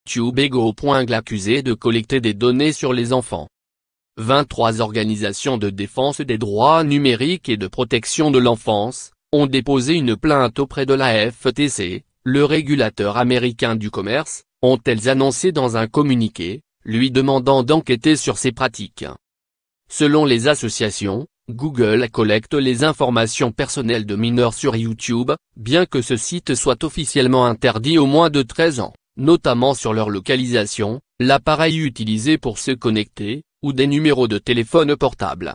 YouTube égorge l'accusé de collecter des données sur les enfants. 23 organisations de défense des droits numériques et de protection de l'enfance ont déposé une plainte auprès de la FTC, le régulateur américain du commerce, ont-elles annoncé dans un communiqué, lui demandant d'enquêter sur ces pratiques. Selon les associations, Google collecte les informations personnelles de mineurs sur YouTube, bien que ce site soit officiellement interdit aux moins de 13 ans, notamment sur leur localisation, l'appareil utilisé pour se connecter, ou des numéros de téléphone portable.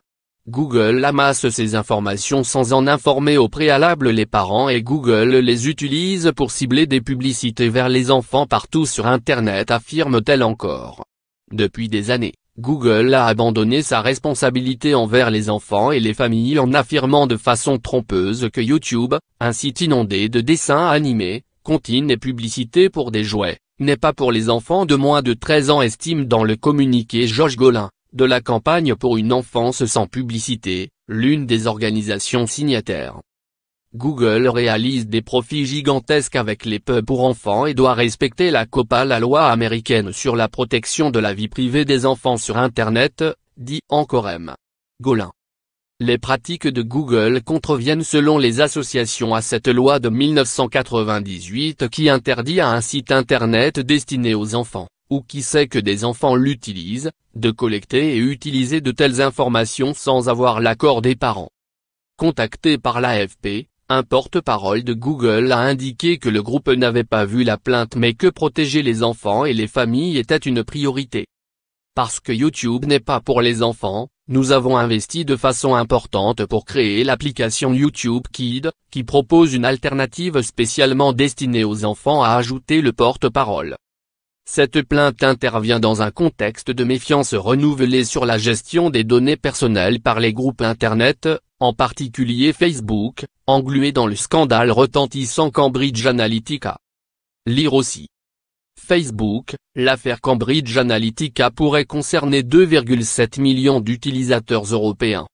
Google amasse ces informations sans en informer au préalable les parents et Google les utilise pour cibler des publicités vers les enfants partout sur Internet, affirme-t-elle encore. Depuis des années, Google a abandonné sa responsabilité envers les enfants et les familles en affirmant de façon trompeuse que YouTube, un site inondé de dessins animés, comptines et publicités pour des jouets, n'est pas pour les enfants de moins de 13 ans, estime dans le communiqué Josh Golin, de la campagne pour une enfance sans publicité, l'une des organisations signataires. Google réalise des profits gigantesques avec les pubs pour enfants et doit respecter la loi américaine sur la protection de la vie privée des enfants sur Internet, dit encore M. Golin. Les pratiques de Google contreviennent selon les associations à cette loi de 1998 qui interdit à un site Internet destiné aux enfants, ou qui sait que des enfants l'utilisent, de collecter et utiliser de telles informations sans avoir l'accord des parents. Contacté par l'AFP, un porte-parole de Google a indiqué que le groupe n'avait pas vu la plainte mais que protéger les enfants et les familles était une priorité. Parce que YouTube n'est pas pour les enfants, nous avons investi de façon importante pour créer l'application YouTube Kids, qui propose une alternative spécialement destinée aux enfants, a ajouté le porte-parole. Cette plainte intervient dans un contexte de méfiance renouvelée sur la gestion des données personnelles par les groupes Internet, en particulier Facebook, englué dans le scandale retentissant Cambridge Analytica. Lire aussi. Facebook, l'affaire Cambridge Analytica pourrait concerner 2,7 millions d'utilisateurs européens.